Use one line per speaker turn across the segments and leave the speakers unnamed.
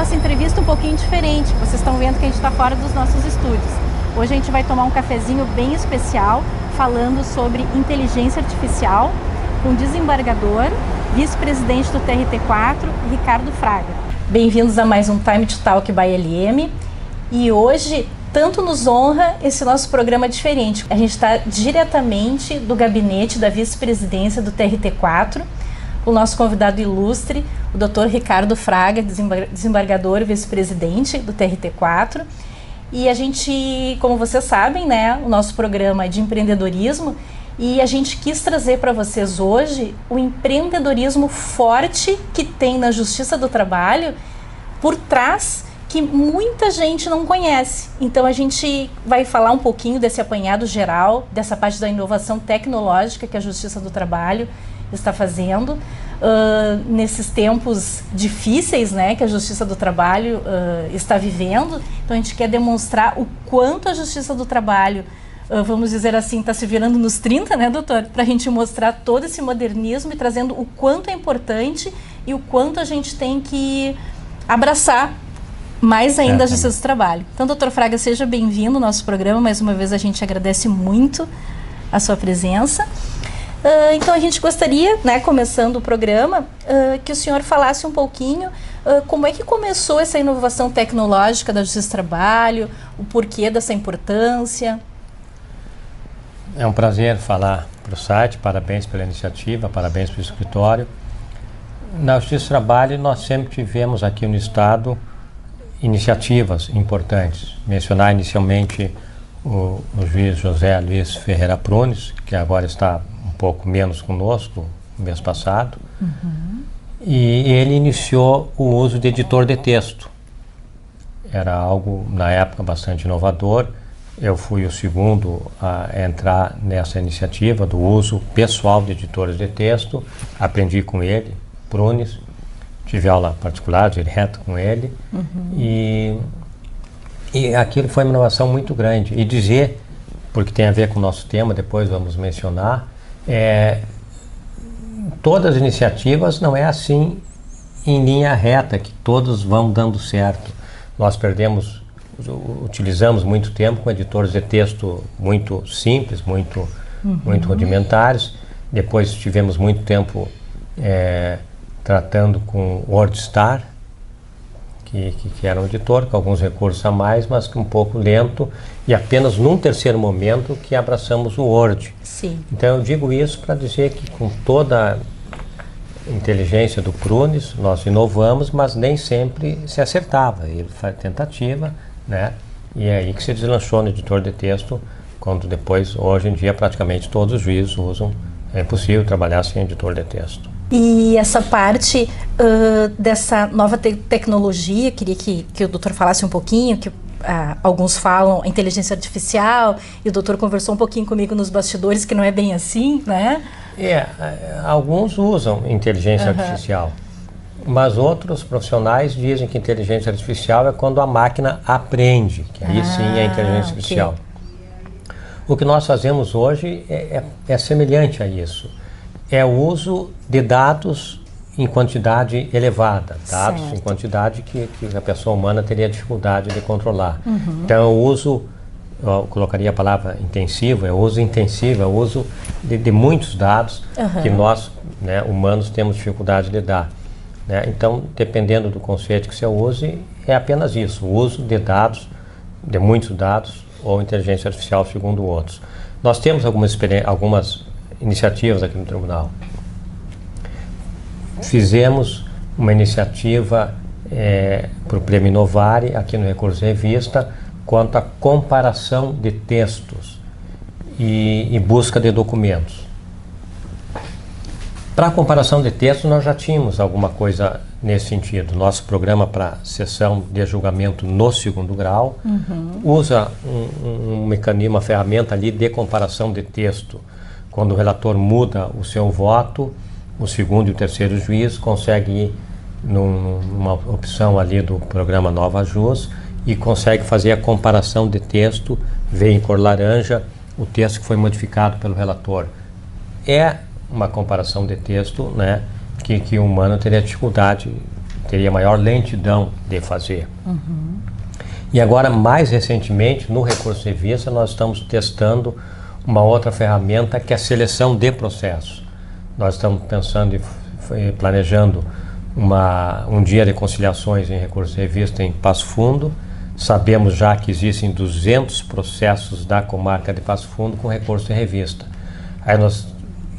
nossa entrevista um pouquinho diferente. Vocês estão vendo que a gente está fora dos nossos estúdios. Hoje a gente vai tomar um cafezinho bem especial, falando sobre inteligência artificial, com o desembargador, vice-presidente do TRT4, Ricardo Fraga. Bem-vindos a mais um Time to Talk by LM. E hoje, tanto nos honra esse nosso programa diferente. A gente está diretamente do gabinete da vice-presidência do TRT4, o nosso convidado ilustre, o Dr. Ricardo Fraga, desembargador e vice-presidente do TRT4. E a gente, como vocês sabem, né, o nosso programa é de empreendedorismo e a gente quis trazer para vocês hoje o empreendedorismo forte que tem na Justiça do Trabalho por trás, que muita gente não conhece. Então a gente vai falar um pouquinho desse apanhado geral, dessa parte da inovação tecnológica que a Justiça do Trabalho está fazendo nesses tempos difíceis, né, que a Justiça do Trabalho está vivendo. Então a gente quer demonstrar o quanto a Justiça do Trabalho, vamos dizer assim, está se virando nos 30, né, doutor? Para a gente mostrar todo esse modernismo e trazendo o quanto é importante e o quanto a gente tem que abraçar mais ainda a Justiça do Trabalho. Então, doutor Fraga, seja bem-vindo ao nosso programa. Mais uma vez a gente agradece muito a sua presença. Então a gente gostaria, né, começando o programa, que o senhor falasse um pouquinho como é que começou essa inovação tecnológica da Justiça do Trabalho, o porquê dessa importância.
É um prazer falar para o site, parabéns pela iniciativa, parabéns para o escritório. Na Justiça do Trabalho nós sempre tivemos aqui no Estado iniciativas importantes. Mencionar inicialmente o juiz José Luiz Ferreira Prunes, que agora está um pouco menos conosco, no mês passado, e ele iniciou o uso de editor de texto. Era algo, na época, bastante inovador. Eu fui o segundo a entrar nessa iniciativa do uso pessoal de editores de texto. Aprendi com ele, Prunes, tive aula particular, direta com ele, e aquilo foi uma inovação muito grande. E dizer, porque tem a ver com o nosso tema, depois vamos mencionar, todas as iniciativas não é assim em linha reta, que todos vão dando certo. Nós utilizamos muito tempo com editores de texto muito simples, muito rudimentares. Depois tivemos muito tempo tratando com o WordStar, que era um editor com alguns recursos a mais, mas um pouco lento, e apenas num terceiro momento que abraçamos o Word.
Sim.
Então eu digo isso para dizer que com toda a inteligência do Prunes, nós inovamos, mas nem sempre se acertava. Ele faz tentativa, né? E é aí que se deslanchou no editor de texto, quando depois, hoje em dia, praticamente todos os juízes usam. É impossível trabalhar sem editor de texto.
E essa parte dessa nova tecnologia, queria que o doutor falasse um pouquinho, que alguns falam inteligência artificial, e o doutor conversou um pouquinho comigo nos bastidores, que não é bem assim, né?
Alguns usam inteligência artificial, mas outros profissionais dizem que inteligência artificial é quando a máquina aprende, que aí sim é inteligência artificial. O que nós fazemos hoje é semelhante a isso. É o uso de dados em quantidade elevada, dados em quantidade que a pessoa humana teria dificuldade de controlar. Então, o uso, eu colocaria a palavra intensivo, é o uso intensivo, é o uso de muitos dados que nós, né, humanos, temos dificuldade de dar. Né? Então, dependendo do conceito que você use, é apenas isso, o uso de dados, de muitos dados, ou inteligência artificial, segundo outros. Nós temos algumas iniciativas aqui no tribunal. Fizemos uma iniciativa para o Prêmio Inovare, aqui no Recurso Revista, quanto à comparação de textos e busca de documentos. Para a comparação de textos, nós já tínhamos alguma coisa nesse sentido. Nosso programa para sessão de julgamento no segundo grau usa um mecanismo, uma ferramenta ali de comparação de texto. Quando o relator muda o seu voto, o segundo e o terceiro juiz consegue ir numa opção ali do programa Nova Jus e consegue fazer a comparação de texto, vê em cor laranja o texto que foi modificado pelo relator. É uma comparação de texto, né, que o humano teria dificuldade teria maior lentidão de fazer. E agora, mais recentemente, no recurso de revista, nós estamos testando uma outra ferramenta que é a seleção de processos. Nós estamos pensando e planejando um dia de conciliações em recurso de revista em Passo Fundo. Sabemos já que existem 200 processos da comarca de Passo Fundo com recurso de revista. Aí nós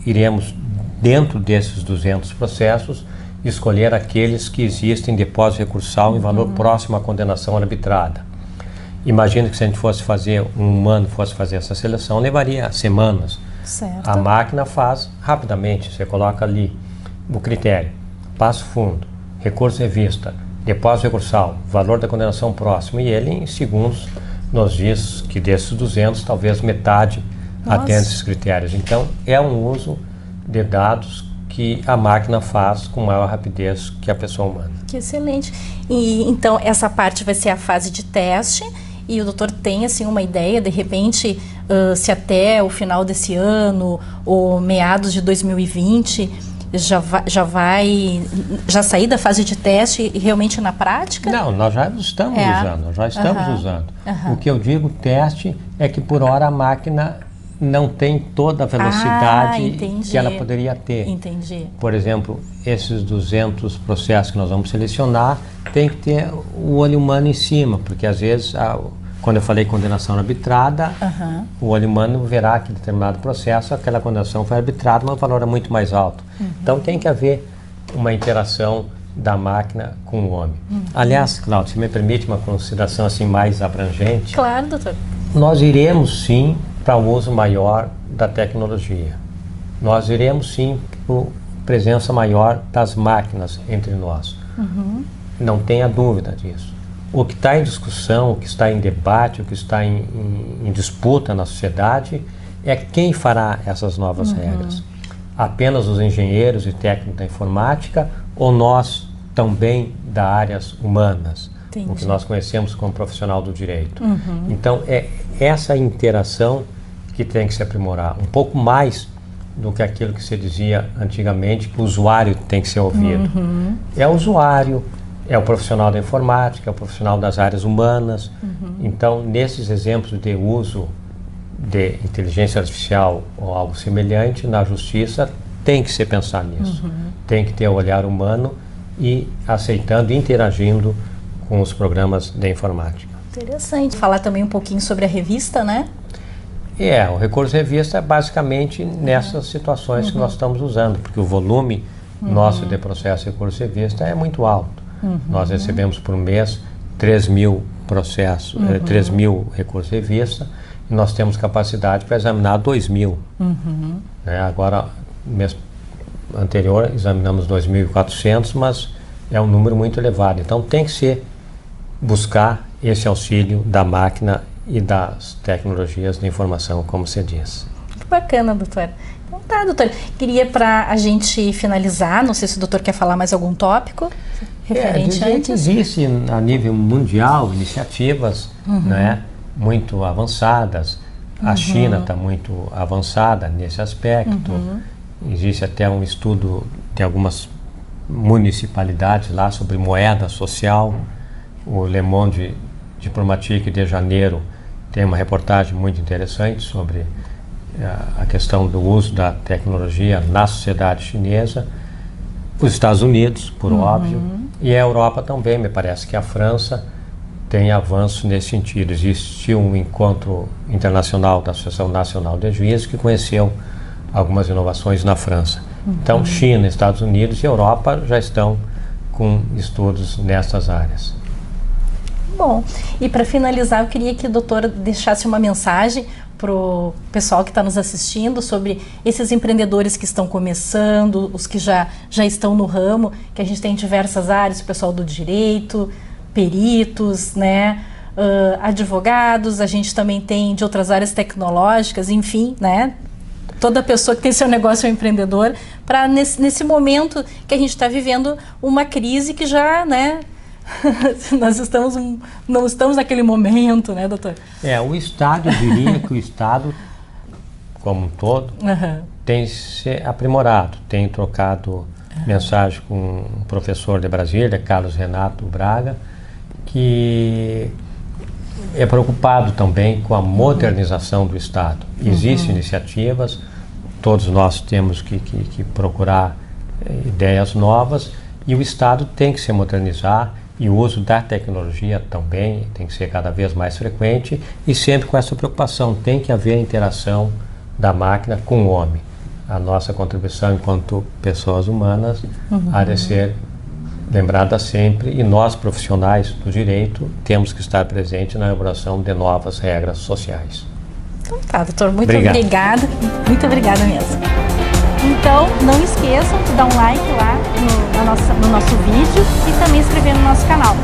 iremos, dentro desses 200 processos, escolher aqueles que existem depósito recursal em valor próximo à condenação arbitrada. Imagina que se a gente fosse fazer, um humano fosse fazer essa seleção, levaria semanas.
Certo.
A máquina faz rapidamente, você coloca ali o critério, Passo Fundo, recurso de revista, depósito recursal, valor da condenação próximo, e ele em segundos nos diz que desses 200, talvez metade atende esses critérios. Então, é um uso de dados que a máquina faz com maior rapidez que a pessoa humana.
Que excelente. E então essa parte vai ser a fase de teste, e o doutor tem assim uma ideia, de repente, se até o final desse ano ou meados de 2020 já sair da fase de teste e realmente na prática?
Não, nós já estamos usando. O que eu digo teste é que por hora a máquina não tem toda a velocidade que ela poderia ter.
Entendi.
Por exemplo, esses 200 processos que nós vamos selecionar, tem que ter o olho humano em cima, porque às vezes, quando eu falei condenação arbitrada, o olho humano verá que em determinado processo aquela condenação foi arbitrada, mas o valor é muito mais alto. Então tem que haver uma interação da máquina com o homem. Aliás, Cláudio, se me permite uma consideração assim mais abrangente.
Claro, doutor.
Nós iremos sim para o uso maior da tecnologia. Nós iremos sim para a presença maior das máquinas entre nós. Não tenha dúvida disso. O que está em discussão, o que está em debate, o que está em disputa na sociedade é quem fará essas novas regras. Apenas os engenheiros e técnicos da informática ou nós também das áreas humanas?
Entendi.
O que nós conhecemos como profissional do direito. Então, é essa interação que tem que se aprimorar. Um pouco mais do que aquilo que se dizia antigamente, que o usuário tem que ser ouvido. É o usuário, é o profissional da informática, é o profissional das áreas humanas. Então, nesses exemplos de uso de inteligência artificial ou algo semelhante, na justiça, tem que se pensar nisso. Tem que ter o olhar humano e aceitando e interagindo com os programas de informática.
Interessante. Falar também um pouquinho sobre a revista, né?
O recurso de revista é basicamente nessas situações que nós estamos usando, porque o volume nosso de processo de recurso de revista é muito alto. Nós recebemos por mês 3.000 processos, 3.000 recursos de revista, e nós temos capacidade para examinar 2.000. Agora, no mês anterior, examinamos 2.400, mas é um número muito elevado. Então, tem que buscar esse auxílio da máquina e das tecnologias de informação, como você diz.
Que bacana, doutor. Então tá, doutor. Queria, para a gente finalizar, não sei se o doutor quer falar mais algum tópico referente antes.
Existe a nível mundial iniciativas muito avançadas. A China está muito avançada nesse aspecto. Existe até um estudo de algumas municipalidades lá sobre moeda social. O Le Monde Diplomatique de janeiro tem uma reportagem muito interessante sobre a questão do uso da tecnologia na sociedade chinesa. Os Estados Unidos, por óbvio, e a Europa também. Me parece que a França tem avanço nesse sentido. Existiu um encontro internacional da Associação Nacional de Juízes que conheceu algumas inovações na França. Então, China, Estados Unidos e Europa já estão com estudos nessas áreas.
Bom, e para finalizar, eu queria que o doutor deixasse uma mensagem para o pessoal que está nos assistindo sobre esses empreendedores que estão começando, os que já estão no ramo, que a gente tem em diversas áreas, o pessoal do direito, peritos, advogados, a gente também tem de outras áreas tecnológicas, enfim, toda pessoa que tem seu negócio é um empreendedor, para nesse momento que a gente está vivendo uma crise que já, nós não estamos naquele momento, doutor?
O Estado, eu diria que o Estado, como um todo, tem se aprimorado, tem trocado mensagem com um professor de Brasília, Carlos Renato Braga, que é preocupado também com a modernização do Estado. Existem iniciativas, todos nós temos que procurar ideias novas, e o Estado tem que se modernizar, e o uso da tecnologia também tem que ser cada vez mais frequente, e sempre com essa preocupação, tem que haver interação da máquina com o homem. A nossa contribuição enquanto pessoas humanas há de ser lembrada sempre, e nós, profissionais do direito, temos que estar presentes na elaboração de novas regras sociais.
Então tá, doutor, muito obrigada. Muito obrigada mesmo. Então, não esqueçam de dar um like lá no nosso vídeo e também inscrever no nosso canal.